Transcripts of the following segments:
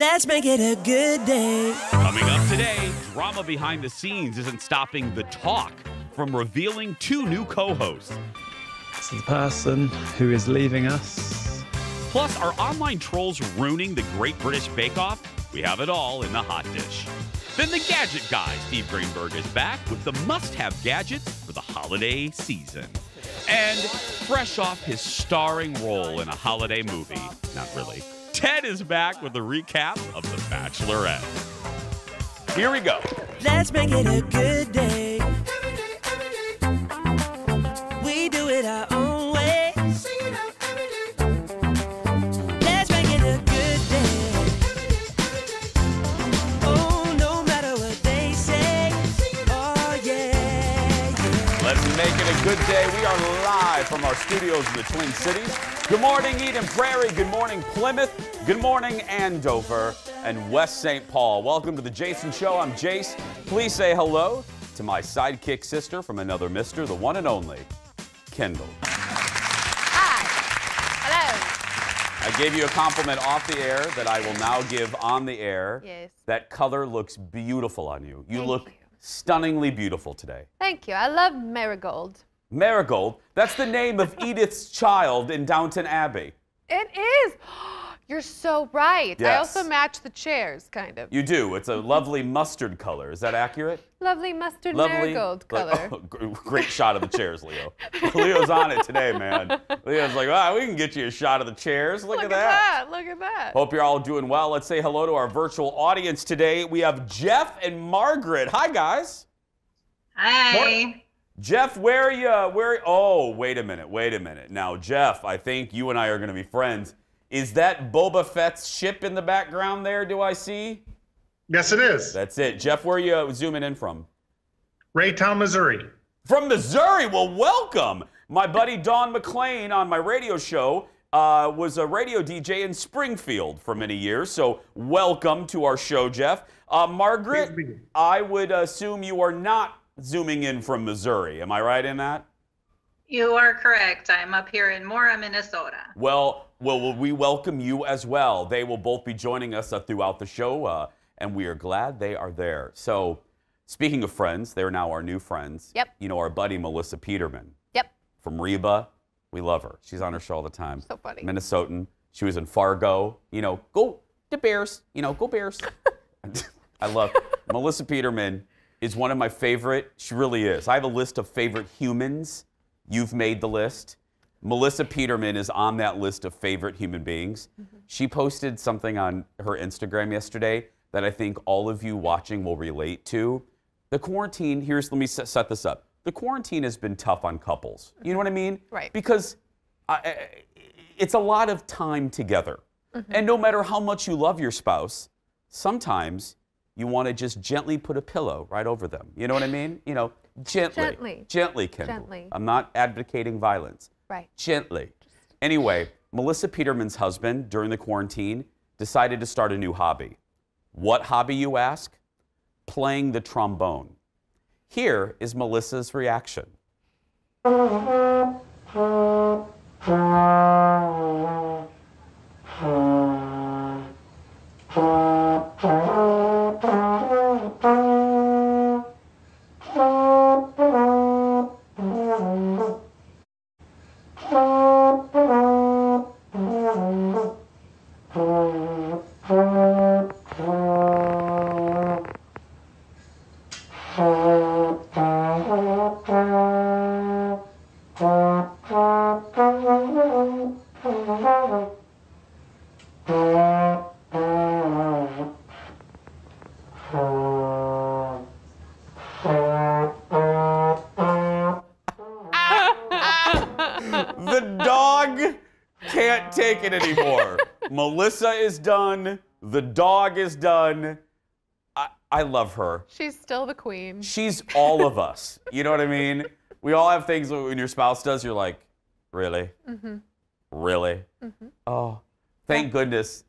Let's make it a good day. Coming up today, drama behind the scenes isn't stopping the talk from revealing two new co-hosts. This is the person who is leaving us. Plus, are online trolls ruining the Great British Bake Off? We have it all in the hot dish. Then the Gadget Guy, Steve Greenberg, is back with the must-have gadgets for the holiday season. And fresh off his starring role in a holiday movie, not really, Ted is back with a recap of The Bachelorette. Here we go. Let's make it a good day. We do it our own way. Let's make it a good day. Oh, no matter what they say. Oh, yeah. Let's make it a good day. We are live from our studios in the Twin Cities. Good morning, Eden Prairie. Good morning, Plymouth. Good morning, Andover and West St. Paul. Welcome to the Jason Show. I'm Jace. Please say hello to my sidekick sister from another mister, the one and only Kendall. Hi. Hello. I gave you a compliment off the air that I will now give on the air. Yes. That color looks beautiful on you. You look stunningly beautiful today. Thank you. I love marigold. Marigold, that's the name of Edith's child in Downton Abbey. It is. You're so right. Yes. I also match the chairs, kind of. You do. It's a lovely mustard color. Is that accurate? Lovely mustard marigold color. Great shot of the chairs, Leo. Leo's on it today, man. Leo's like, wow, we can get you a shot of the chairs. Look at that. Look at that. Hope you're all doing well. Let's say hello to our virtual audience today. We have Jeff and Margaret. Hi, guys. Hi. Jeff, where are you? Oh, wait a minute. Now, Jeff, I think you and I are going to be friends. Is that Boba Fett's ship in the background there, do I see? Yes, it is. That's it. Jeff, where are you zooming in from? Raytown, Missouri. From Missouri? Well, welcome. My buddy Don McClain on my radio show was a radio DJ in Springfield for many years, so welcome to our show, Jeff. Margaret, I would assume you are not zooming in from Missouri. Am I right in that? You are correct. I'm up here in Mora, Minnesota. Well, we welcome you as well. They will both be joining us throughout the show, and we are glad they are there. So, speaking of friends, they're now our new friends. Yep. You know, our buddy Melissa Peterman. Yep. From Reba. We love her. She's on our show all the time. So funny. Minnesotan. She was in Fargo. You know, go the Bears. You know, go Bears. I love Melissa Peterman is one of my favorite. She really is. I have a list of favorite humans. You've made the list. Melissa Peterman is on that list of favorite human beings. Mm-hmm. She posted something on her Instagram yesterday that I think all of you watching will relate to. The quarantine, let me set this up. The quarantine has been tough on couples. You know what I mean? Right. Because it's a lot of time together. Mm-hmm. And no matter how much you love your spouse, sometimes you want to just gently put a pillow right over them. You know what I mean? You know, gently. Gently, Kendall. Gently. I'm not advocating violence. Right. Gently. Anyway, Melissa Peterman's husband, during the quarantine, decided to start a new hobby. What hobby, you ask? Playing the trombone. Here is Melissa's reaction. The dog can't take it anymore. Melissa is done. The dog is done. I love her. She's still the queen. She's all of us. You know what I mean? We all have things when your spouse does, you're like, really? Mm-hmm. Really? Mm-hmm. Oh, thank goodness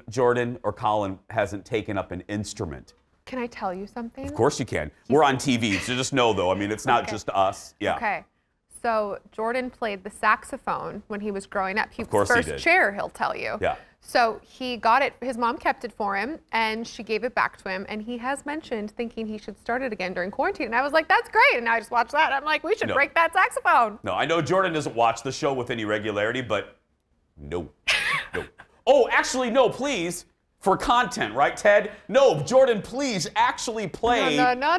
Jordan or Colin hasn't taken up an instrument. Can I tell you something? Of course you can. We're on TV, so just know, though. I mean, it's not just us. Yeah. Okay. So Jordan played the saxophone when he was growing up. Of course he did. First chair, he'll tell you. Yeah. So he got it, his mom kept it for him, and she gave it back to him, and he has mentioned thinking he should start it again during quarantine. And I was like, that's great. And now I just watched that. I'm like, we should break that saxophone. No, I know Jordan doesn't watch the show with any regularity, but no. Oh, actually, no, please. For content, right, Ted? No, Jordan, please actually play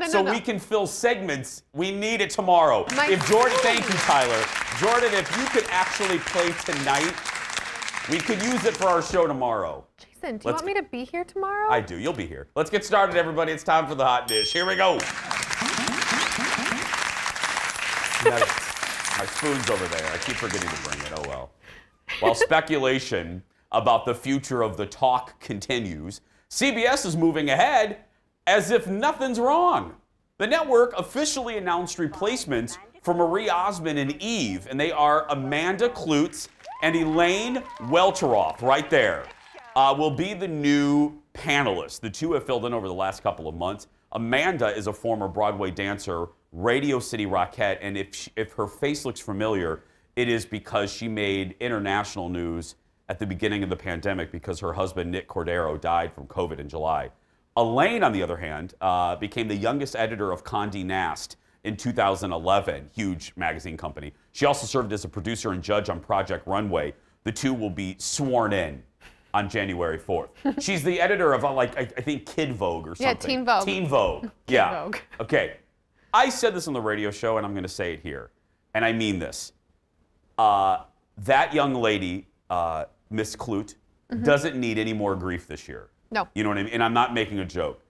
so we can fill segments. We need it tomorrow. Thank you, Tyler. Jordan, if you could actually play tonight, we could use it for our show tomorrow. Jason, do you want me to be here tomorrow? I do. You'll be here. Let's get started, everybody. It's time for the hot dish. Here we go. My spoon's over there. I keep forgetting to bring it. Oh, well. While speculation about the future of the talk continues, CBS is moving ahead as if nothing's wrong. The network officially announced replacements for Marie Osmond and Eve, and they are Amanda Klutz and Elaine Welteroff, right there, will be the new panelists. The two have filled in over the last couple of months. Amanda is a former Broadway dancer, Radio City Rockette, and if her face looks familiar, it is because she made international news at the beginning of the pandemic because her husband, Nick Cordero, died from COVID in July. Elaine, on the other hand, became the youngest editor of Condé Nast in 2011, huge magazine company. She also served as a producer and judge on Project Runway. The two will be sworn in on January 4th. She's the editor of, I think, Kid Vogue or something. Yeah, Teen Vogue. Teen Vogue. Teen Vogue. Okay. I said this on the radio show, and I'm going to say it here, and I mean this. That young lady, Miss Klutz, doesn't need any more grief this year. No. You know what I mean? And I'm not making a joke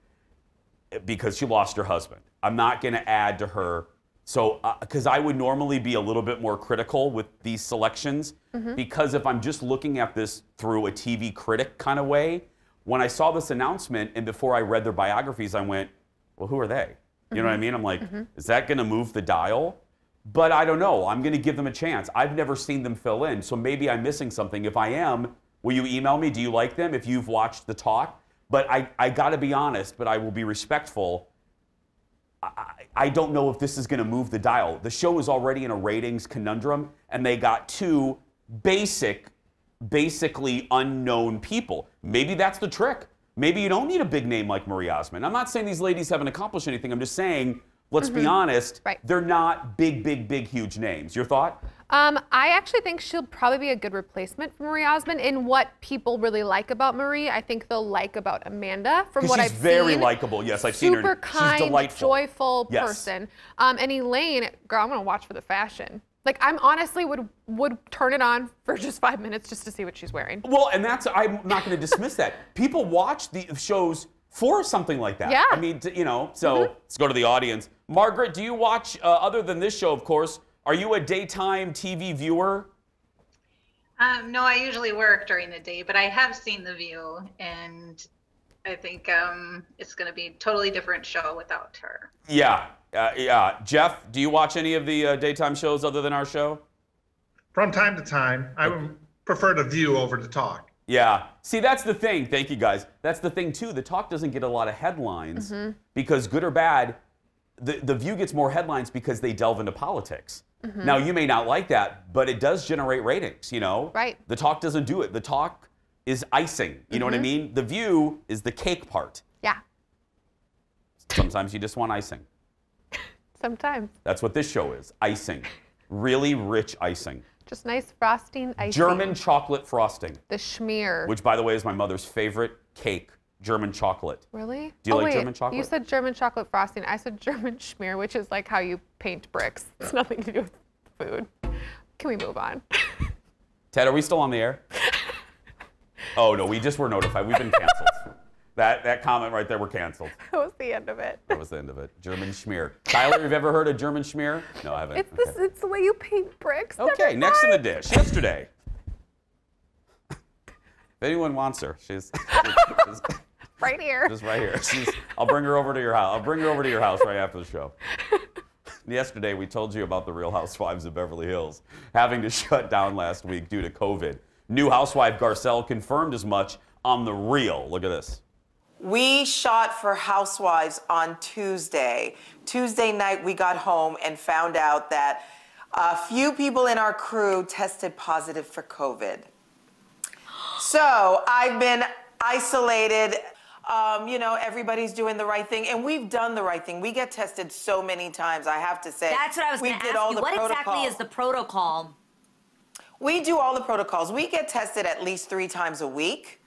because she lost her husband. I'm not going to add to her. So, because I would normally be a little bit more critical with these selections, because if I'm just looking at this through a TV critic kind of way, when I saw this announcement and before I read their biographies, I went, well, who are they? You know what I mean? I'm like, is that going to move the dial? But I don't know. I'm going to give them a chance. I've never seen them fill in, so maybe I'm missing something. If I am, will you email me? Do you like them if you've watched the talk? But I got to be honest, but I will be respectful. I don't know if this is going to move the dial. The show is already in a ratings conundrum, and they got two basically unknown people. Maybe that's the trick. Maybe you don't need a big name like Marie Osmond. I'm not saying these ladies haven't accomplished anything. I'm just saying, let's be honest, they're not big, huge names. Your thought? I actually think she'll probably be a good replacement for Marie Osmond in what people really like about Marie. I think they'll like about Amanda from what I've seen. She's very likable. Yes, I've seen her. Super kind, she's delightful. Joyful person. And Elaine, girl, I'm gonna watch for the fashion. Like, I'm honestly would turn it on for just 5 minutes just to see what she's wearing. Well, and I'm not gonna dismiss that. People watch the shows for something like that. Yeah. I mean, you know, so let's go to the audience. Margaret, do you watch, other than this show, of course, are you a daytime TV viewer? No, I usually work during the day, but I have seen The View, and I think it's going to be a totally different show without her. Yeah. Jeff, do you watch any of the daytime shows other than our show? From time to time. I would prefer The View over The Talk. Yeah. See, that's the thing. Thank you, guys. That's the thing, too. The Talk doesn't get a lot of headlines because, good or bad, the View gets more headlines because they delve into politics. Now, you may not like that, but it does generate ratings, you know? Right. The Talk doesn't do it. The Talk is icing. You know what I mean? The View is the cake part. Yeah. Sometimes you just want icing. Sometimes. That's what this show is. Icing. Really rich icing. Just nice frosting, icing. German chocolate frosting. The schmear. Which, by the way, is my mother's favorite cake. German chocolate. Really? Do you like German chocolate? You said German chocolate frosting. I said German schmear, which is like how you paint bricks. It's nothing to do with food. Can we move on? Ted, are we still on the air? Oh, no, we just were notified. We've been canceled. That comment right there, we're canceled. That was the end of it. That was the end of it. German schmear. Tyler, have you ever heard of German schmear? No, I haven't. It's the way you paint bricks. Okay, next in the dish. Yesterday. If anyone wants her, she's right here. Just right here. I'll bring her over to your house. I'll bring her over to your house right after the show. Yesterday, we told you about the Real Housewives of Beverly Hills having to shut down last week due to COVID. New housewife Garcelle confirmed as much on The Real. Look at this. We shot for Housewives on Tuesday. Tuesday night, we got home and found out that a few people in our crew tested positive for COVID. So I've been isolated. You know, everybody's doing the right thing, and we've done the right thing. We get tested so many times, I have to say. That's what I was going to ask you. What exactly is the protocol? We do all the protocols. We get tested at least 3 times a week.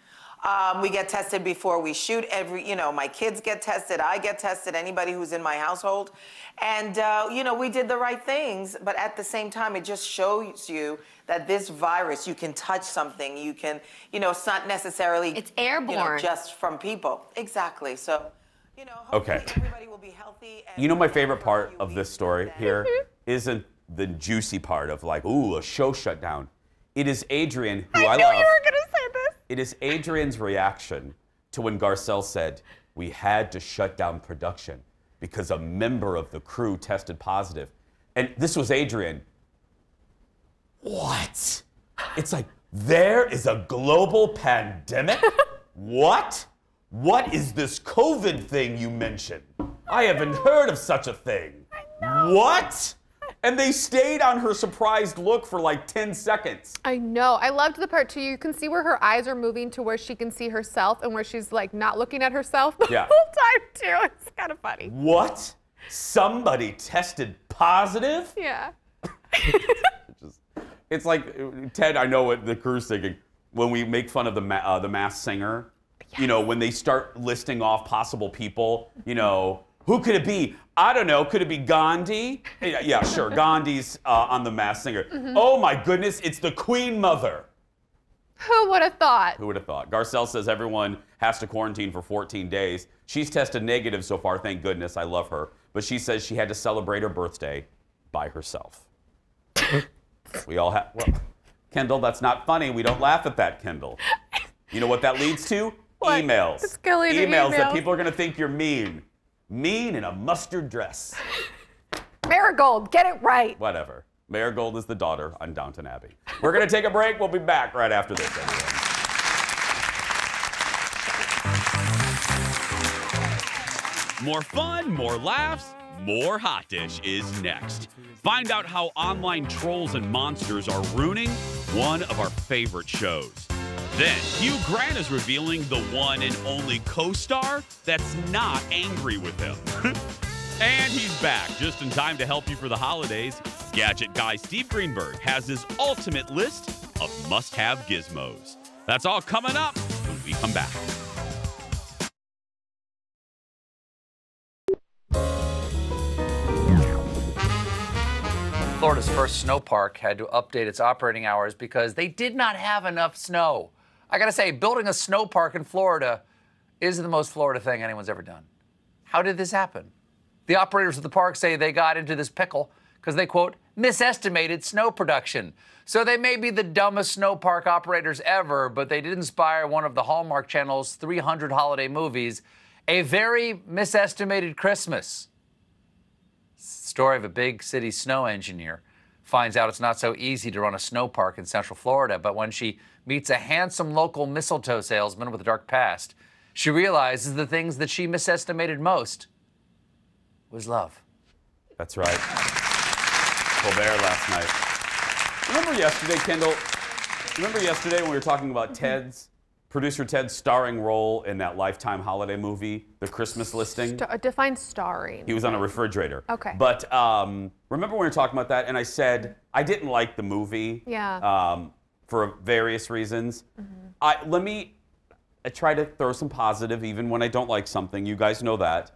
We get tested before we shoot. You know, my kids get tested, I get tested, anybody who's in my household. And, you know, we did the right things, but at the same time, it just shows you that this virus, you can touch something, you can, you know, it's not necessarily... It's airborne. You know, just from people. Exactly. So, you know, hopefully everybody will be healthy. And you know my favorite part of this story here isn't the juicy part of like, ooh, a show shut down. It is Adrian, who I love. I knew you were going to say this. It is Adrian's reaction to when Garcelle said, we had to shut down production because a member of the crew tested positive. And this was Adrian. What? It's like, there is a global pandemic? What? What is this COVID thing you mentioned? I haven't heard of such a thing. I know. What? And they stayed on her surprised look for like 10 seconds. I know. I loved the part too. You can see where her eyes are moving to where she can see herself and where she's like not looking at herself the whole time too. It's kind of funny. What? Somebody tested positive? Yeah. It's like, Ted, I know what the crew's thinking. When we make fun of the Masked Singer, you know, when they start listing off possible people, you know, who could it be? I don't know. Could it be Gandhi? Yeah, sure. Gandhi's on the Masked Singer. Oh my goodness, it's the Queen Mother. Who would have thought? Who would have thought? Garcelle says everyone has to quarantine for 14 days. She's tested negative so far, thank goodness. I love her. But she says she had to celebrate her birthday by herself. We all have, well, Kendall, that's not funny. We don't laugh at that, Kendall. You know what that leads to? What? Emails. It's going to Emails that people are going to think you're mean. Mean in a mustard dress. Marigold, get it right. Whatever. Marigold is the daughter on Downton Abbey. We're going to take a break. We'll be back right after this, everyone. More fun, more laughs, more Hot Dish is next. Find out how online trolls and monsters are ruining one of our favorite shows. Then, Hugh Grant is revealing the one and only co-star that's not angry with him. And he's back, just in time to help you for the holidays. Gadget Guy Steve Greenberg has his ultimate list of must-have gizmos. That's all coming up when we come back. Florida's first snow park had to update its operating hours because they did not have enough snow. I gotta say, building a snow park in Florida is the most Florida thing anyone's ever done. How did this happen? The operators of the park say they got into this pickle because they, quote, misestimated snow production. So they may be the dumbest snow park operators ever, but they did inspire one of the Hallmark Channel's 300 holiday movies, A Very Misestimated Christmas. Story of a big city snow engineer finds out it's not so easy to run a snow park in Central Florida, but when she meets a handsome local mistletoe salesman with a dark past, she realizes the things that she misestimated most was love. That's right. Colbert last night. Remember yesterday, Kendall? Remember yesterday when we were talking about producer Ted's starring role in that Lifetime holiday movie, The Christmas Listing? Define starring. He was on a refrigerator. Okay. But remember when we were talking about that, and I said I didn't like the movie. Yeah. For various reasons. I try to throw some positive even when I don't like something. You guys know that.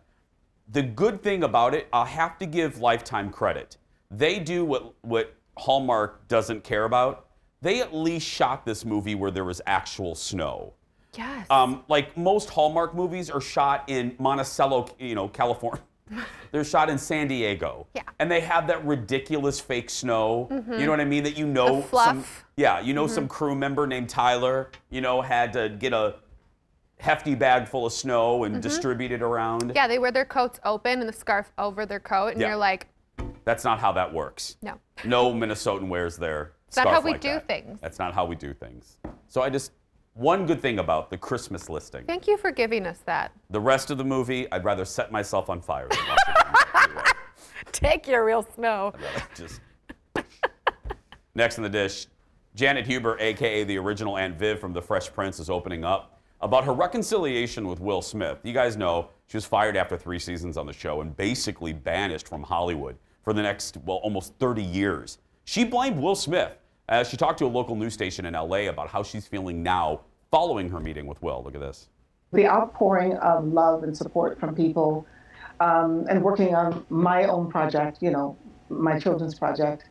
The good thing about it, I have to give Lifetime credit. They do what Hallmark doesn't care about. They at least shot this movie where there was actual snow. Yes. Like most Hallmark movies are shot in Monticello, California. They're shot in San Diego. Yeah. And they have that ridiculous fake snow. You know what I mean? That The fluff. Some crew member named Tyler, had to get a hefty bag full of snow and distribute it around. Yeah, they wear their coats open and the scarf over their coat, and you're like, that's not how that works. No. No Minnesotan wears their it's not how we like do that. things. That's not how we do things. So one good thing about The Christmas Listing. Thank you for giving us that. The rest of the movie, I'd rather set myself on fire than watch it. Anyway. Take your real snow. Next in the dish, Janet Huber, a.k.a. the original Aunt Viv from The Fresh Prince, is opening up about her reconciliation with Will Smith. You guys know she was fired after 3 seasons on the show and basically banished from Hollywood for the next, well, almost 30 years. She blamed Will Smith as she talked to a local news station in LA about how she's feeling now following her meeting with Will. Look at this. The outpouring of love and support from people and working on my own project, you know, my children's project,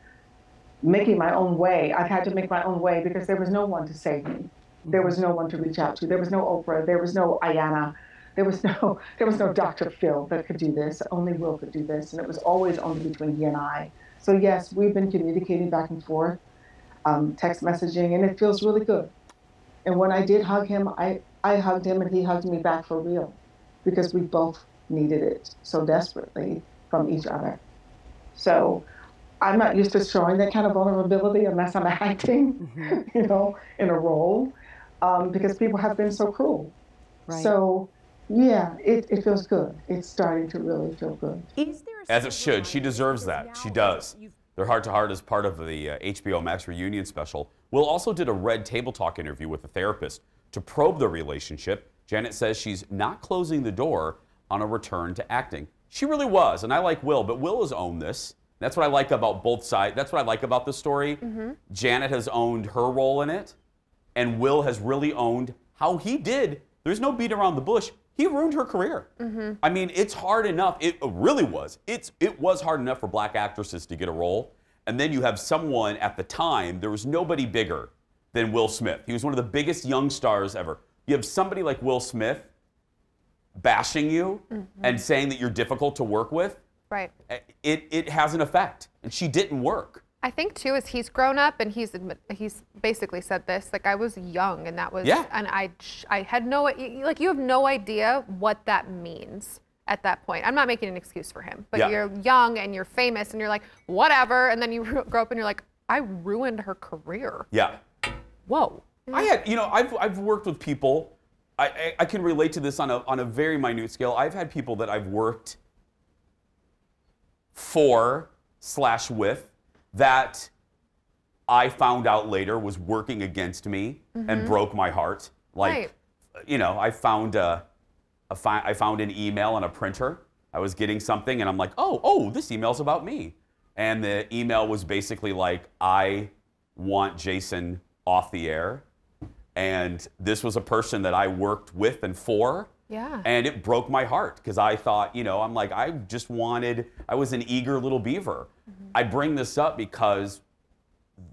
making my own way. I've had to make my own way because there was no one to save me. There was no one to reach out to. There was no Oprah. There was no Ayanna. There was no Dr. Phil that could do this. Only Will could do this. And it was always only between he and I. So yes, we've been communicating back and forth, text messaging, and it feels really good. And when I did hug him, I hugged him and he hugged me back for real because we both needed it so desperately from each other. So I'm not used to showing that kind of vulnerability unless I'm acting, you know, in a role, because people have been so cruel. Right. So yeah, it feels good. It's starting to really feel good. As it should. She deserves that. She does. Their heart-to-heart is part of the HBO Max reunion special. Will also did a Red Table Talk interview with a therapist to probe the relationship. Janet says she's not closing the door on a return to acting. She really was, and I like Will, but Will has owned this. That's what I like about both sides. That's what I like about this story. Janet has owned her role in it, and Will has really owned how he did. There's no beat around the bush. He ruined her career. I mean, it's hard enough. It really was. It was hard enough for black actresses to get a role. And then you have someone at the time, there was nobody bigger than Will Smith. He was one of the biggest young stars ever. You have somebody like Will Smith bashing you and saying that you're difficult to work with. Right. It has an effect. And she didn't work. I think too is he's grown up and he's basically said this, like, I was young and that was, and I had no, like, you have no idea what that means at that point. I'm not making an excuse for him, but you're young and you're famous and you're like, whatever. And then you grow up and you're like, I ruined her career. Yeah. Whoa. I had, you know, I've worked with people. I can relate to this on a very minute scale. I've had people that I've worked for/with that I found out later was working against me and broke my heart. Like, you know, I found an email on a printer. I was getting something and I'm like, oh, this email's about me. And the email was basically like, I want Jason off the air. And this was a person that I worked with and for. Yeah. And it broke my heart because I thought, you know, I'm like, I was an eager little beaver. I bring this up because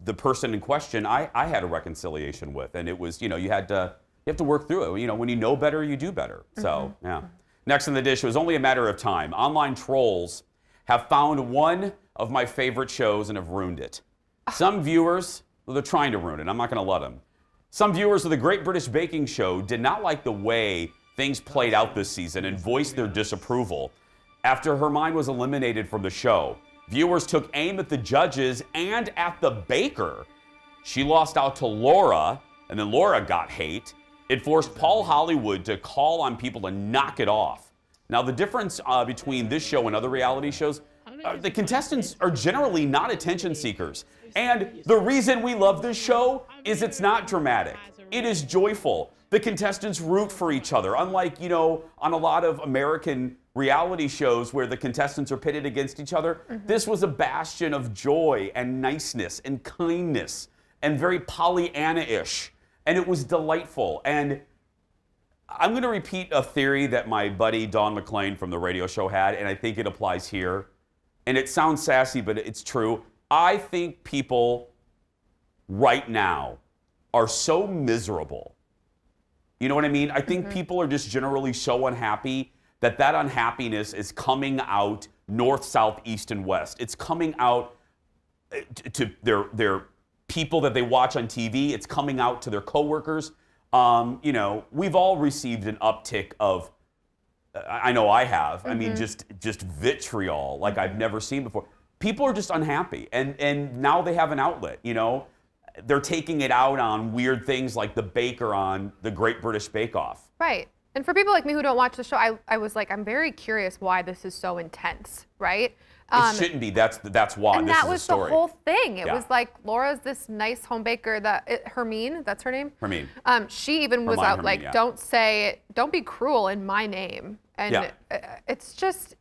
the person in question, I had a reconciliation with, and it was, you know, you have to work through it. You know, when you know better, you do better. So, yeah. Next in the dish, it was only a matter of time. Online trolls have found one of my favorite shows and have ruined it. Some viewers, well, they're trying to ruin it. I'm not going to let them. Some viewers of the Great British Baking Show did not like the way things played out this season and voiced their disapproval. After Hermione was eliminated from the show, viewers took aim at the judges and at the baker. She lost out to Laura, and then Laura got hate. It forced Paul Hollywood to call on people to knock it off. Now, the difference between this show and other reality shows, the contestants are generally not attention seekers. And the reason we love this show is it's not dramatic. It is joyful. The contestants root for each other, unlike, you know, on a lot of American reality shows where the contestants are pitted against each other. This was a bastion of joy and niceness and kindness and very Pollyanna-ish. And it was delightful. And I'm going to repeat a theory that my buddy Don McLean from the radio show had, and I think it applies here. And it sounds sassy, but it's true. I think people right now are so miserable. You know what I mean? I think people are just generally so unhappy that unhappiness is coming out north, south, east, and west. It's coming out to their people that they watch on TV. It's coming out to their coworkers. You know, we've all received an uptick of, I know I have, I mean, just vitriol like I've never seen before. People are just unhappy, and now they have an outlet, you know? They're taking it out on weird things like the baker on the Great British Bake Off. Right. And for people like me who don't watch the show, I was like, I'm very curious why this is so intense, right? It shouldn't be. That's why. And this that is was a story. the whole thing. It Yeah. was like Laura's this nice home baker Hermine, that's her name? Hermine. She even was Hermine, out like, yeah. don't be cruel in my name. And Yeah. it's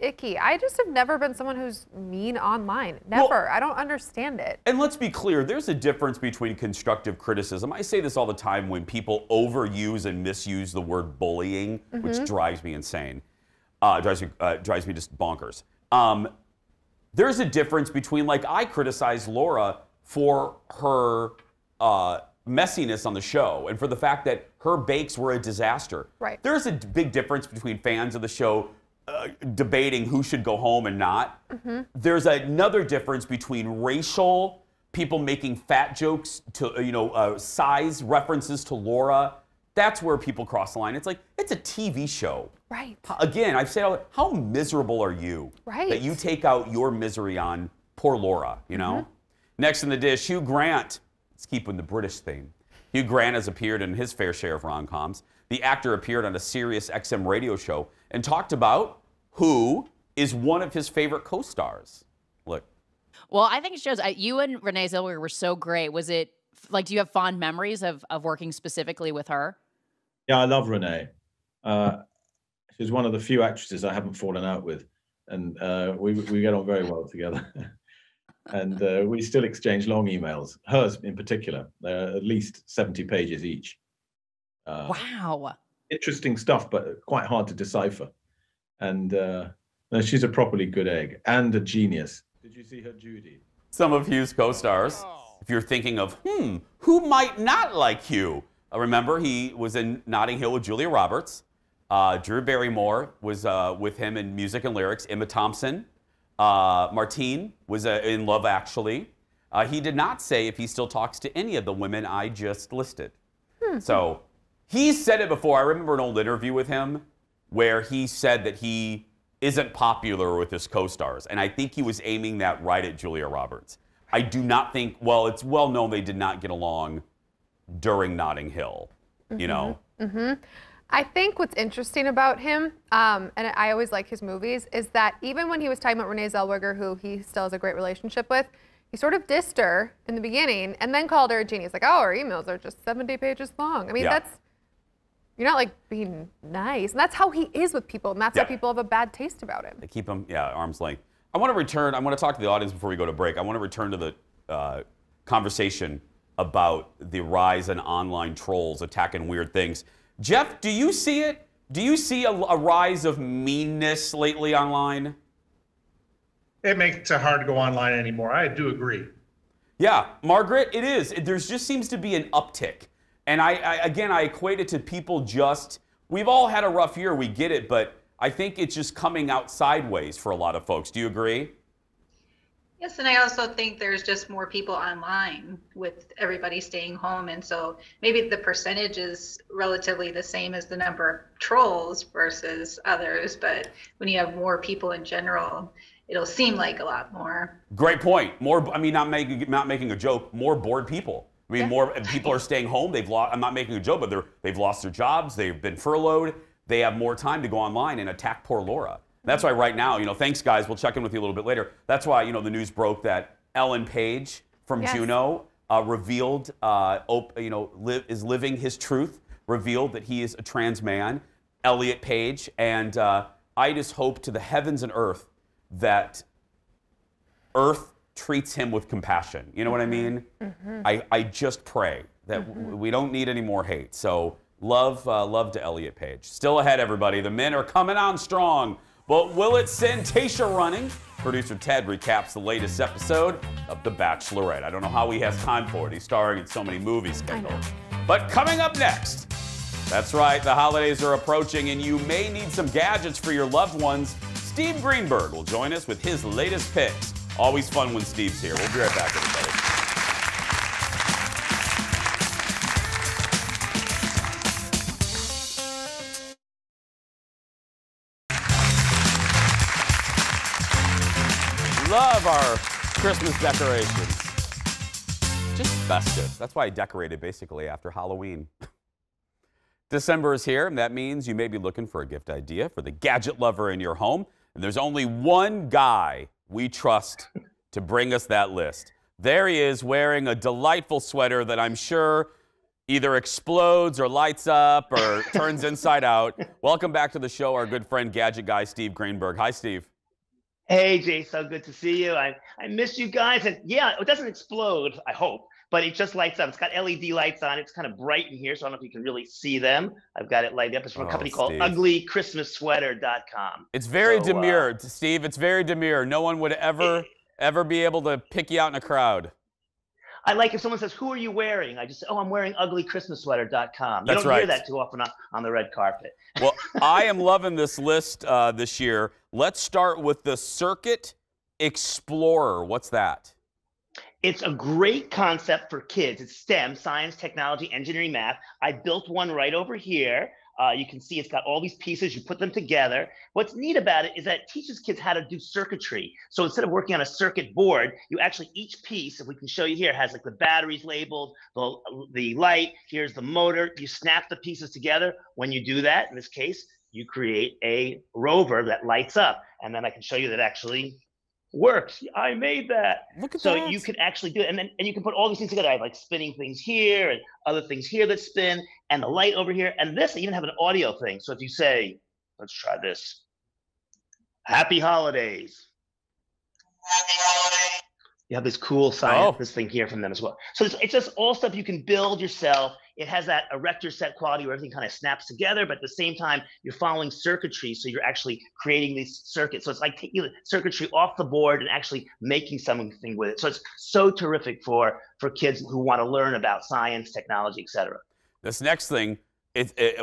icky. I just have never been someone who's mean online. Never. Well, I don't understand it. And let's be clear, there's a difference between constructive criticism. I say this all the time when people overuse and misuse the word bullying, which drives me insane. Drives me just bonkers. There's a difference between, like, I criticize Laura for her messiness on the show and for the fact that her bakes were a disaster. Right. There's a big difference between fans of the show debating who should go home and not. There's another difference between racial people making fat jokes to, size references to Laura. That's where people cross the line. It's like, it's a TV show. Right. Again, I've said, how miserable are you? Right. That you take out your misery on poor Laura, you know? Next in the dish, Hugh Grant. Let's keep with the British theme. Hugh Grant has appeared in his fair share of rom-coms. The actor appeared on a Sirius XM radio show and talked about who is one of his favorite co-stars. Look. Well, I think it shows you and Renee Zellweger were so great. Was it, like, do you have fond memories of working specifically with her? Yeah, I love Renee. She's one of the few actresses I haven't fallen out with. And we get on very well together. And we still exchange long emails, hers in particular. They're at least 70 pages each. Wow. Interesting stuff, but quite hard to decipher. And no, she's a properly good egg and a genius. Did you see her Judy? Some of Hugh's co-stars. If you're thinking of, who might not like Hugh? Remember, he was in Notting Hill with Julia Roberts. Drew Barrymore was with him in music and lyrics. Emma Thompson. Martine was in Love Actually. He did not say if he still talks to any of the women I just listed. So he said it before. I remember an old interview with him where he said that he isn't popular with his co-stars. And I think he was aiming that right at Julia Roberts. I do not think, well, it's well known they did not get along during Notting Hill, you know? I think what's interesting about him, and I always like his movies, is that even when he was talking about Renee Zellweger, who he still has a great relationship with, he sort of dissed her in the beginning and then called her a genius. Like, oh, her emails are just 70 pages long. I mean, you're not like being nice. And that's how he is with people. And that's how people have a bad taste about him. They keep him, arm's length. I want to talk to the audience before we go to break. I want to return to the conversation about the rise in online trolls attacking weird things. Jeff, do you see it? Do you see a rise of meanness lately online? It makes it hard to go online anymore. I do agree. Yeah, Margaret, it is. There just seems to be an uptick. And I equate it to people we've all had a rough year, we get it, but I think it's just coming out sideways for a lot of folks. Do you agree? Yes, and I also think there's just more people online with everybody staying home. And so maybe the percentage is relatively the same as the number of trolls versus others. But when you have more people in general, it'll seem like a lot more. Great point. More, I mean, not making a joke, more bored people. I mean, more people are staying home. I'm not making a joke, but they've lost their jobs. They've been furloughed. They have more time to go online and attack poor Laura. That's why right now, thanks guys, we'll check in with you a little bit later. That's why, the news broke that Ellen Page from Juno revealed, is living his truth, revealed that he is a trans man, Elliot Page, and I just hope to the heavens and earth that Earth treats him with compassion. You know what I mean? I just pray that we don't need any more hate. So love to Elliot Page. Still ahead, everybody. The men are coming on strong. But will it send Tasha running? Producer Ted recaps the latest episode of The Bachelorette. I don't know how he has time for it. He's starring in so many movies, Kendall. But coming up next, that's right, the holidays are approaching and you may need some gadgets for your loved ones. Steve Greenberg will join us with his latest picks. Always fun when Steve's here. We'll be right back, everybody. Love our Christmas decorations. Just festive. That's why I decorated basically after Halloween. December is here, and that means you may be looking for a gift idea for the gadget lover in your home. And there's only one guy we trust to bring us that list. There he is wearing a delightful sweater that I'm sure either explodes or lights up or turns inside out. Welcome back to the show, our good friend Gadget Guy, Steve Greenberg. Hi, Steve. Hey, Jay, so good to see you. I miss you guys. And yeah, it doesn't explode, I hope, but it just lights up. It's got LED lights on. It's kind of bright in here, so I don't know if you can really see them. I've got it lighted up. It's from a company called uglychristmassweater.com. It's very demure, Steve. It's very demure. No one would ever be able to pick you out in a crowd. I like if someone says, "Who are you wearing?" I just say, "Oh, I'm wearing uglychristmassweater.com." You That's don't right. hear that too often on the red carpet. Well, I am loving this list this year. Let's start with the Circuit Explorer. What's that? It's a great concept for kids. It's STEM, science, technology, engineering, math. I built one right over here. You can see it's got all these pieces. You put them together. What's neat about it is that it teaches kids how to do circuitry. So instead of working on a circuit board, you actually, each piece, if we can show you here, has like the batteries labeled, the light, here's the motor. You snap the pieces together. When you do that, in this case, you create a rover that lights up. And then I can show you that actually works. I made that. Look at so that. You can actually do it, and you can put all these things together. I have like spinning things here and other things here that spin, and the light over here, and this I even have an audio thing. So if you say, let's try this, Happy Holidays. Happy Holidays. You have this cool sign, this thing here from them as well. So it's just all stuff you can build yourself. It has that erector set quality where everything kind of snaps together, but at the same time, you're following circuitry. So you're actually creating these circuits. So it's like taking the circuitry off the board and actually making something with it. So it's so terrific for kids who want to learn about science, technology, et cetera. This next thing,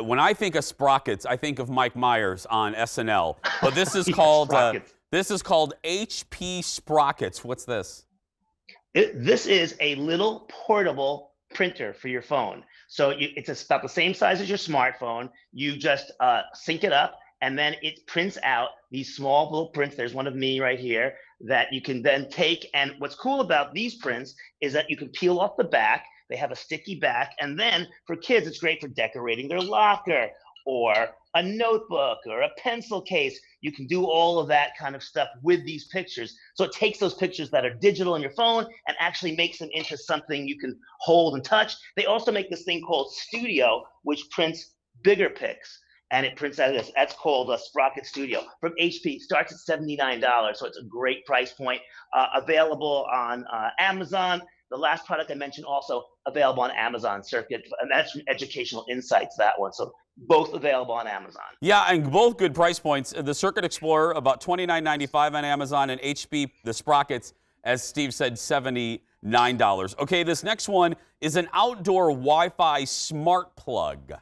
when I think of Sprockets, I think of Mike Myers on SNL. But this is called HP Sprockets. What's this? This is a little portable printer for your phone. So it's about the same size as your smartphone. You just sync it up, and then it prints out these small little prints. There's one of me right here that you can then take. And what's cool about these prints is that you can peel off the back. They have a sticky back. And then for kids, it's great for decorating their locker or a notebook or a pencil case. You can do all of that kind of stuff with these pictures. So it takes those pictures that are digital on your phone and actually makes them into something you can hold and touch. They also make this thing called Studio, which prints bigger pics. And it prints out of this. That's called a Sprocket Studio from HP. It starts at $79, so it's a great price point. Available on Amazon. The last product I mentioned also available on Amazon Circuit, and that's from Educational Insights, that one. So both available on Amazon. Yeah, and both good price points. The Circuit Explorer, about $29.95 on Amazon, and HP, the Sprockets, as Steve said, $79. Okay, this next one is an outdoor Wi-Fi smart plug.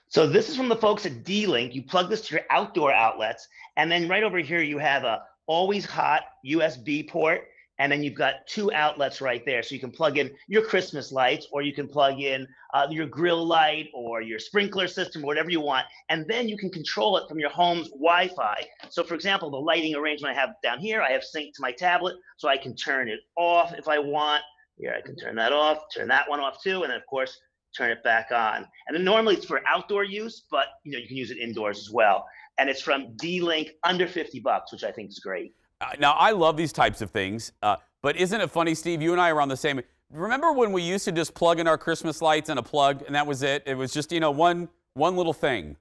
So this is from the folks at D-Link. You plug this to your outdoor outlets, and then right over here you have a always hot USB port. And then you've got two outlets right there. So you can plug in your Christmas lights, or you can plug in your grill light or your sprinkler system, whatever you want. And then you can control it from your home's Wi-Fi. So for example, the lighting arrangement I have down here, I have synced to my tablet, so I can turn it off if I want. Here, I can turn that off, turn that one off too, and then of course, turn it back on. And then normally it's for outdoor use, but you can use it indoors as well. And it's from D-Link, under $50, which I think is great. Now, I love these types of things, but isn't it funny, Steve, you and I are on the same. Remember when we used to just plug in our Christmas lights and a plug, and that was it? It was just, one little thing.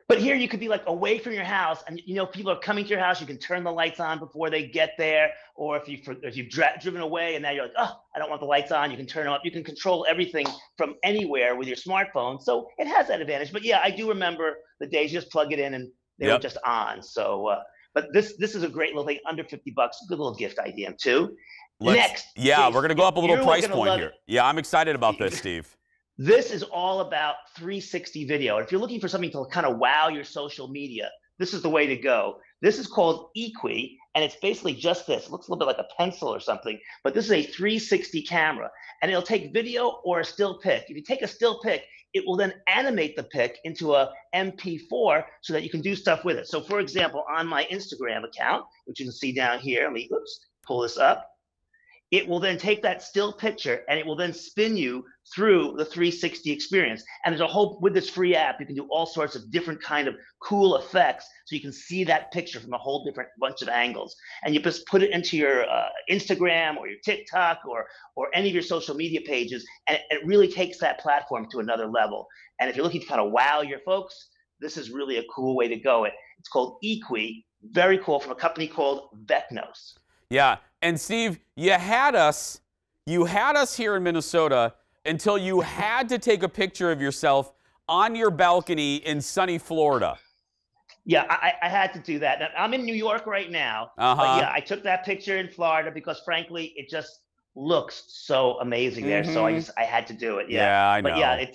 But here you could be like away from your house, and people are coming to your house. You can turn the lights on before they get there, or if you've driven away and now you're like, oh, I don't want the lights on, you can turn them up. You can control everything from anywhere with your smartphone. So it has that advantage. But yeah, I do remember the days you just plug it in and they were just on. So. But this is a great little thing, under $50, good little gift idea too. Next. Yeah, we're going to go up a little price point here. Yeah, I'm excited about this, Steve. This is all about 360 video. If you're looking for something to kind of wow your social media, this is the way to go. This is called Equi, and it's basically just this. It looks a little bit like a pencil or something, but this is a 360 camera, and it'll take video or a still pic. If you take a still pic, it will then animate the pic into a MP4 so that you can do stuff with it. So for example, on my Instagram account, which you can see down here, let me pull this up. it will then take that still picture and it will then spin you through the 360 experience. And there's a whole, with this free app, you can do all sorts of different kind of cool effects so you can see that picture from a whole different bunch of angles. And you just put it into your Instagram or your TikTok or any of your social media pages, and it really takes that platform to another level. And if you're looking to kind of wow your folks, this is really a cool way to go. It's called Equi, very cool, from a company called Vecnos. Yeah, and Steve, you had us here in Minnesota until you had to take a picture of yourself on your balcony in sunny Florida. Yeah, I had to do that. Now, I'm in New York right now, but yeah, I took that picture in Florida because frankly, it just looks so amazing there. So I had to do it. Yeah, I know. But yeah,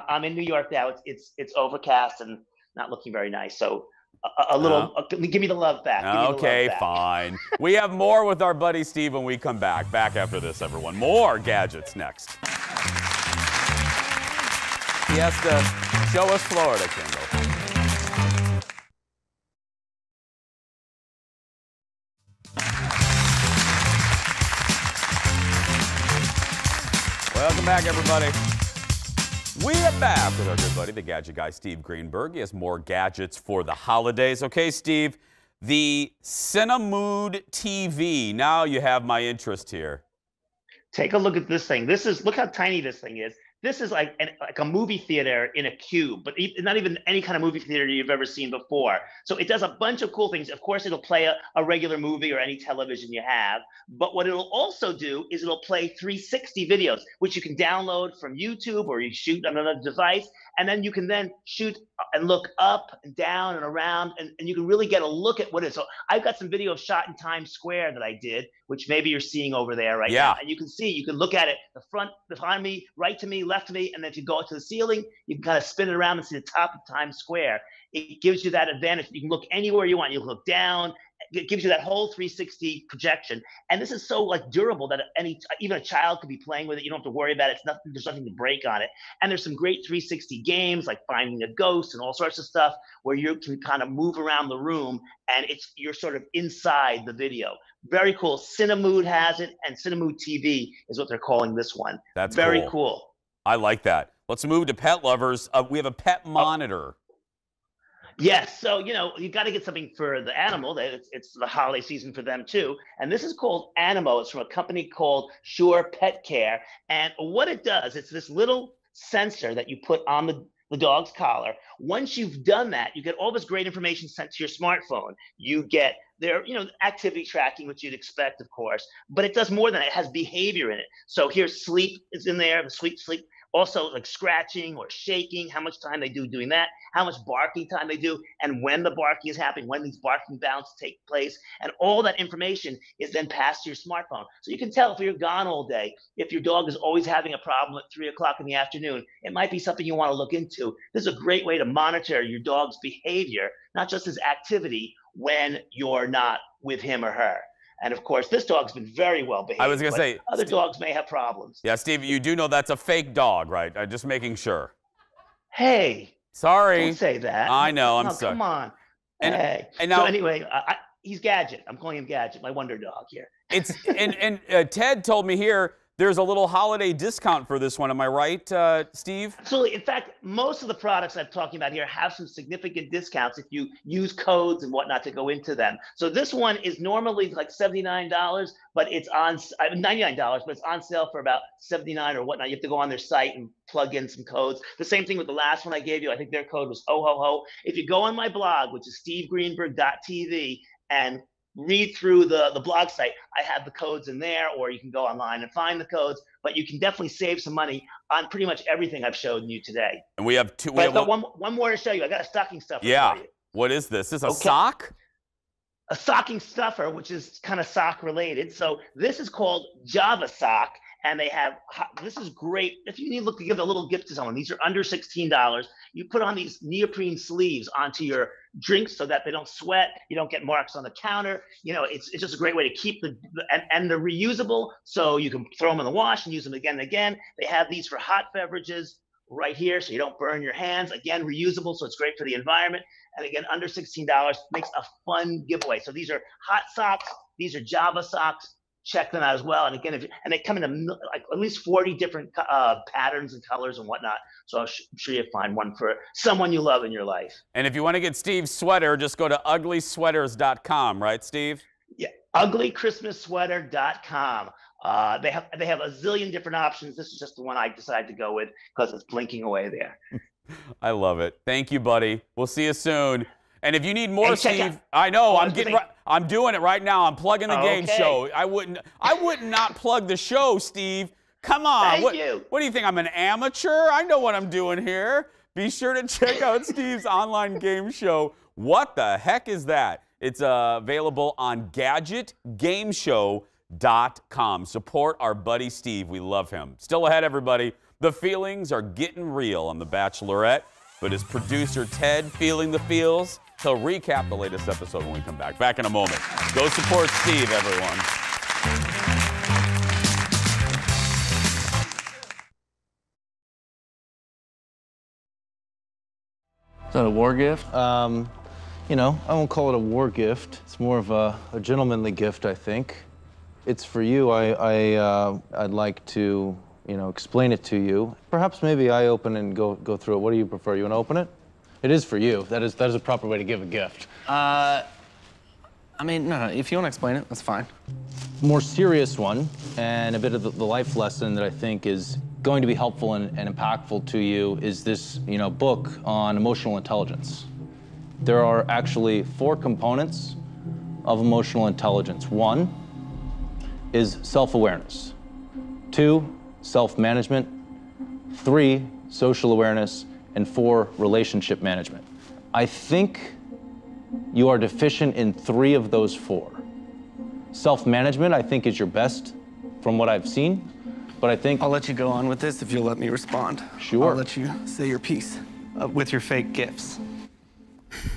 I'm in New York now. It's overcast and not looking very nice. So a little, give me the love back. Okay, fine. We have more with our buddy Steve when we come back. Back after this, everyone. More gadgets next. He has to show us Florida, Kendall. Welcome back, everybody. We are back with our good buddy, the Gadget Guy, Steve Greenberg. He has more gadgets for the holidays. Okay, Steve, the Cinemoud TV. Now you have my interest here. Take a look at this thing. Look how tiny this thing is. This is like a movie theater in a cube, but not even any kind of movie theater you've ever seen before. So it does a bunch of cool things. Of course, it'll play a regular movie or any television you have. But what it'll also do is it'll play 360 videos, which you can download from YouTube or you shoot on another device. And then you can then shoot and look up and down and around, and you can really get a look at what it is. So I've got some video shot in Times Square that I did, which maybe you're seeing over there right now. And you can look at it, the front, behind me, right to me, left to me, and then if you go up to the ceiling, you can kind of spin it around and see the top of Times Square. It gives you that advantage. You can look anywhere you want. You can look down. It gives you that whole 360 projection. And this is so like durable that even a child could be playing with it. You don't have to worry about it. There's nothing to break on it. And there's some great 360 games like Finding a Ghost and all sorts of stuff where you can kind of move around the room and you're sort of inside the video. Very cool. Cinemoud has it, and Cinemoud TV is what they're calling this one. That's very cool. I like that. Let's move to pet lovers. We have a pet monitor. Yes, so you got to get something for the animal. It's the holiday season for them too. And this is called Animo. It's from a company called Sure Pet Care. And what it does, it's this little sensor that you put on the dog's collar. Once you've done that, you get all this great information sent to your smartphone. You get their activity tracking, which you'd expect, of course. But it does more than that. It has behavior in it. So here's sleep is in there, the sleep. Also, like scratching or shaking, how much time they do doing that, how much barking time they do, and when the barking is happening, when these barking bouts take place. And all that information is then passed to your smartphone. So you can tell if you're gone all day, if your dog is always having a problem at 3 o'clock in the afternoon, it might be something you want to look into. This is a great way to monitor your dog's behavior, not just his activity when you're not with him or her. And of course, this dog's been very well behaved. I was going to say, other dogs may have problems. Yeah, Steve, you do know that's a fake dog, right? Just making sure. Hey. Sorry. Don't say that. I know, I'm no, sorry. Come on. And, hey. And now, so anyway, he's Gadget. I'm calling him Gadget, my wonder dog here. And Ted told me here, there's a little holiday discount for this one. Am I right, Steve? Absolutely. In fact, most of the products I'm talking about here have some significant discounts if you use codes and whatnot to go into them. So this one is normally like $79, but it's on $99, but it's on sale for about $79 or whatnot. You have to go on their site and plug in some codes. The same thing with the last one I gave you. I think their code was ho-ho-ho. If you go on my blog, which is stevegreenberg.tv, and read through the blog site, I have the codes in there, or you can go online and find the codes, but you can definitely save some money on pretty much everything I've showed you today. And we have two. I've got one more to show you. I got a stocking stuffer for you. What is this? Is this a sock? A stocking stuffer, which is kind of sock related. So this is called Java Sock, and they have, this is great. If you need to give a little gift to someone, these are under $16. You put on these neoprene sleeves onto your drinks so that they don't sweat, you don't get marks on the counter. It's just a great way to keep and they're reusable, so you can throw them in the wash and use them again and again. They have these for hot beverages right here, so you don't burn your hands. Again, reusable, so it's great for the environment. And again, under $16, makes a fun giveaway. So these are hot socks, these are Java socks, check them out as well. And again, and they come in like at least 40 different patterns and colors and whatnot. So I'm sure you'll find one for someone you love in your life. And if you want to get Steve's sweater, just go to uglysweaters.com, right, Steve? Yeah, uglychristmassweater.com. They have a zillion different options. This is just the one I decided to go with because it's blinking away there. I love it. Thank you, buddy. We'll see you soon. And if you need more, Steve, I know I'm doing it right now. I'm plugging the game show. I would not plug the show, Steve. Come on. What do you think? I'm an amateur? I know what I'm doing here. Be sure to check out Steve's online game show. What the heck is that? It's available on gadgetgameshow.com. Support our buddy Steve. We love him. Still ahead, everybody. The feelings are getting real on The Bachelorette, but is producer Ted feeling the feels? He'll recap the latest episode when we come back. Back in a moment. Go support Steve, everyone. Is that a war gift? You know, I won't call it a war gift. It's more of a gentlemanly gift, I think. It's for you. I'd like to, you know, explain it to you. Perhaps maybe I open and go through it. What do you prefer? You want to open it? It is for you. That is a proper way to give a gift. I mean, no, if you want to explain it, that's fine. More serious one, and a bit of the life lesson that I think is going to be helpful and impactful to you is this, you know, book on emotional intelligence. There are actually 4 components of emotional intelligence. 1 is self-awareness. 2, self-management. 3, social awareness. And 4, relationship management. I think you are deficient in 3 of those 4. Self-management, I think, is your best from what I've seen, but I think... I'll let you go on with this if you'll let me respond. Sure. I'll let you say your piece with your fake gifts.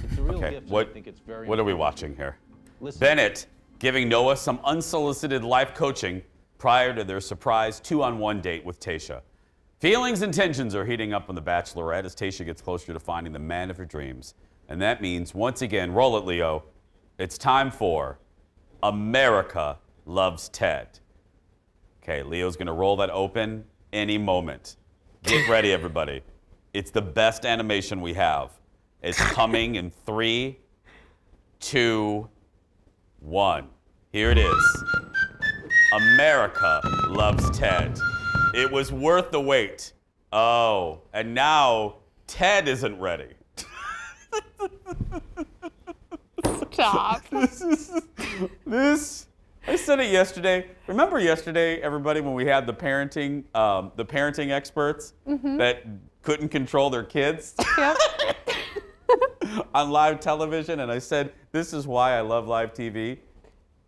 It's a real Okay, gift, what I think it's very are we watching here? Listen. Bennett giving Noah some unsolicited life coaching prior to their surprise 2-on-1 date with Tayshia. Feelings and tensions are heating up on The Bachelorette as Tayshia gets closer to finding the man of her dreams. And that means, once again, roll it, Leo, it's time for America Loves Ted. Okay, Leo's going to roll that open any moment. Get ready, everybody. It's the best animation we have. It's coming in 3, 2, 1. Here it is. America Loves Ted. It was worth the wait. Oh, and now Ted isn't ready. Stop. This. I said it yesterday. Remember yesterday, everybody, when we had the parenting experts that couldn't control their kids Yep. on live television, and I said, this is why I love live TV.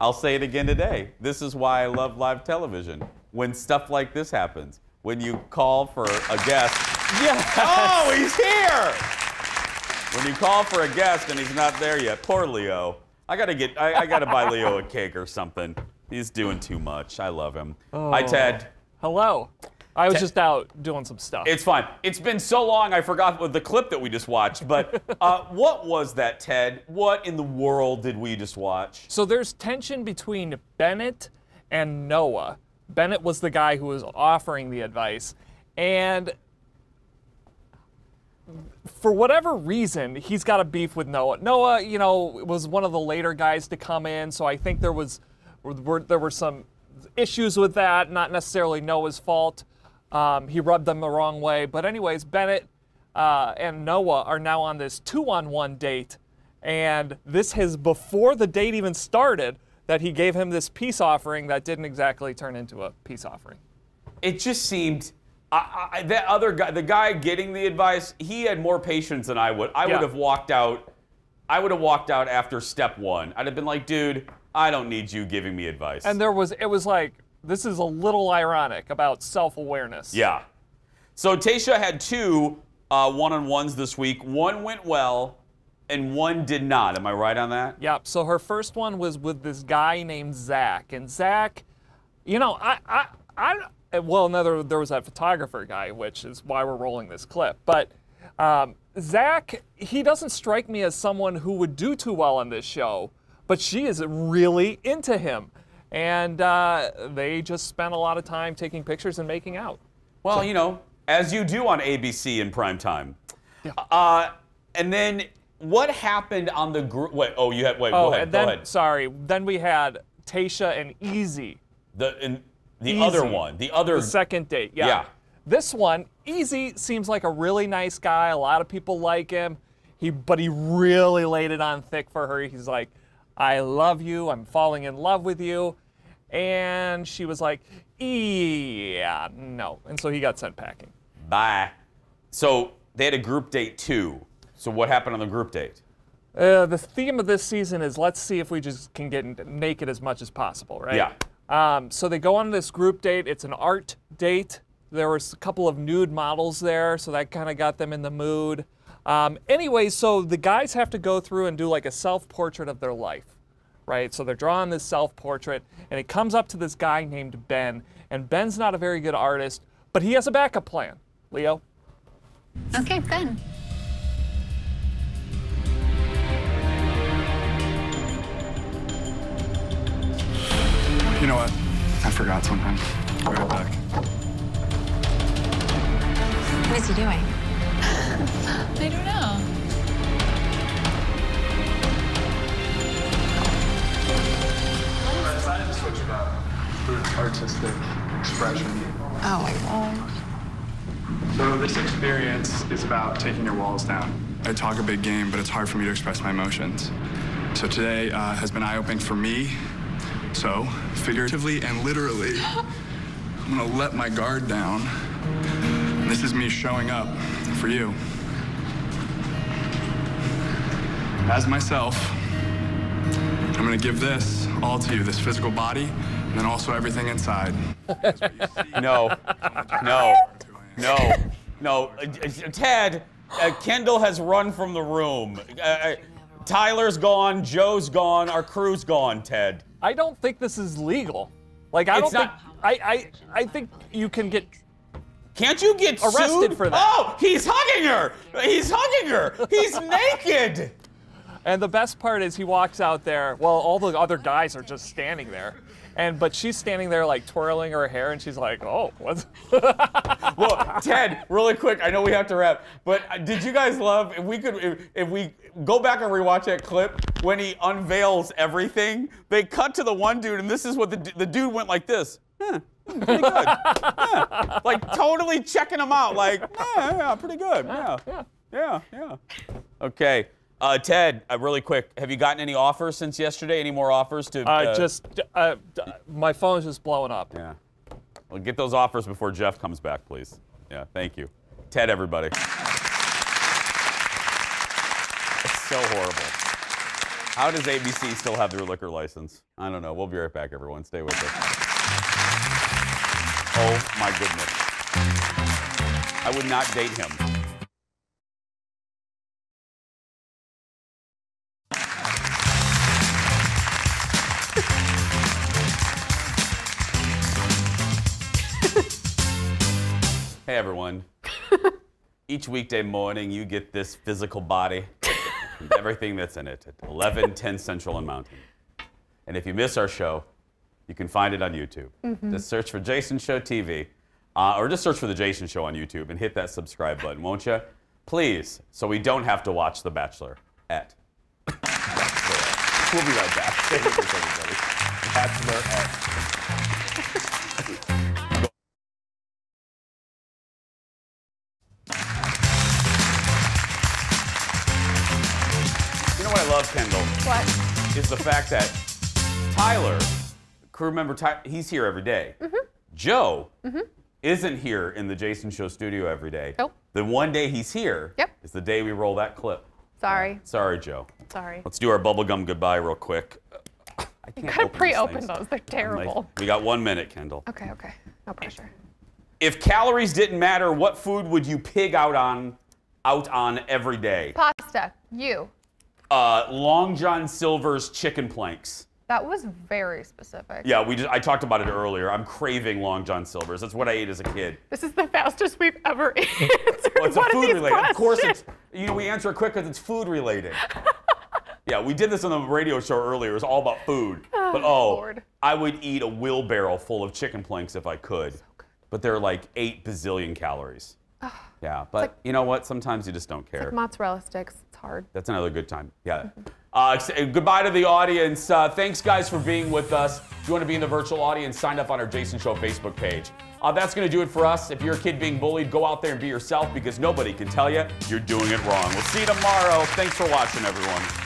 I'll say it again today. This is why I love live television. When stuff like this happens, when you call for a guest. Yes. Oh, he's here! When you call for a guest and he's not there yet, poor Leo. I gotta buy Leo a cake or something. He's doing too much. I love him. Oh. Hi, Ted. Hello. I was just out doing some stuff. It's fine. It's been so long I forgot the clip that we just watched. But what was that, Ted? What in the world did we just watch? So there's tension between Bennett and Noah. Bennett was the guy who was offering the advice. And for whatever reason, he's got a beef with Noah. Noah, you know, was one of the later guys to come in, so I think there were some issues with that, not necessarily Noah's fault. He rubbed them the wrong way. But anyways, Bennett and Noah are now on this 2-on-1 date. And this is before the date even started that he gave him this peace offering that didn't exactly turn into a peace offering. It just seemed... that other guy, the guy getting the advice, he had more patience than I would. I would have walked out. I would have walked out after step 1. I'd have been like, dude, I don't need you giving me advice. And it was like, this is a little ironic about self-awareness. Yeah. So Tayshia had 2 one-on-ones this week. 1 went well, and 1 did not. Am I right on that? Yep. So her first one was with this guy named Zach, and Zach, you know, well, there was that photographer guy, which is why we're rolling this clip. But Zach, he doesn't strike me as someone who would do too well on this show, but she is really into him. and they just spent a lot of time taking pictures and making out. Well, you know, as you do on ABC in prime time. Yeah. And then what happened on the group? Wait, go ahead. Sorry. Then we had Tasha and Easy. The other one. The second date. Yeah. This one, Easy seems like a really nice guy. A lot of people like him. But he really laid it on thick for her. He's like, I love you. I'm falling in love with you. And she was like, yeah, no. And so he got sent packing. Bye. So they had a group date too. So what happened on the group date? The theme of this season is let's see if we just can get naked as much as possible, right? Yeah. So they go on this group date. It's an art date. There was a couple of nude models there, so that kind of got them in the mood. Anyway, so the guys have to go through and do like a self-portrait of their life, right? So they're drawing this self-portrait, and it comes up to this guy named Ben, and Ben's not a very good artist, but he has a backup plan. Leo? Okay, Ben. You know what? I forgot something. I'll be right back. What is he doing? I don't know. I decided to switch it up for artistic expression. Oh my gosh. So this experience is about taking your walls down. I talk a big game, but it's hard for me to express my emotions. So today has been eye-opening for me. So, figuratively and literally, I'm gonna let my guard down. And this is me showing up for you. As myself, I'm gonna give this all to you, this physical body, and then also everything inside. No. Ted, Kendall has run from the room. Tyler's gone, Joe's gone, our crew's gone, Ted. I don't think this is legal. Like, I think you can get... Can't you get arrested sued? for that? Oh, he's hugging her! He's hugging her! He's naked! And the best part is he walks out there, well, all the other guys are just standing there. But she's standing there like twirling her hair, and she's like, oh, what's... Well, Ted, really quick, I know we have to wrap, but did you guys love, if we go back and rewatch that clip, when he unveils everything, they cut to the one dude, and this is what the dude went like this. Pretty good. Like totally checking him out, like, yeah, pretty good. Yeah. Okay. Ted, really quick, have you gotten any offers since yesterday? Any more offers to? My phone's just blowing up. Yeah. Well, get those offers before Jeff comes back, please. Yeah, thank you. Ted, everybody. It's so horrible. How does ABC still have their liquor license? I don't know. We'll be right back, everyone. Stay with us. Oh, my goodness. I would not date him. Hey everyone. Each weekday morning you get this physical body and everything that's in it at 11:10 Central and Mountain. And if you miss our show, you can find it on YouTube. Just search for Jason Show TV, or just search for The Jason Show on YouTube and hit that subscribe button, won't you? Please, so we don't have to watch The Bachelorette. We'll be right back. Stay with us, everybody. Bachelorette. You know what I love, Kendall? What? Is the fact that Tyler, crew member Tyler, he's here every day. Joe isn't here in the Jason Show studio every day. Nope. The one day he's here is the day we roll that clip. Sorry. Sorry, Joe. Sorry. Let's do our bubblegum goodbye real quick. I You can't gotta open pre-open these things. those. They're terrible. We got 1 minute, Kendall. Okay. No pressure. If calories didn't matter, what food would you pig out on every day? Pasta. You. Long John Silver's chicken planks. That was very specific. Yeah, I talked about it earlier. I'm craving Long John Silver's. That's what I ate as a kid. This is the fastest we've ever answered. Well, it's one food of these related. Of course, questions. we answer it quick because it's food related. Yeah, we did this on the radio show earlier. It was all about food. But Lord. I would eat a wheelbarrow full of chicken planks if I could. But they're like 8 bazillion calories. Yeah, but you know what? Sometimes you just don't care. It's like mozzarella sticks. It's hard. That's another good time. Yeah. Goodbye to the audience. Thanks, guys, for being with us. If you want to be in the virtual audience, sign up on our Jason Show Facebook page. That's going to do it for us. If you're a kid being bullied, go out there and be yourself because nobody can tell you you're doing it wrong. We'll see you tomorrow. Thanks for watching, everyone.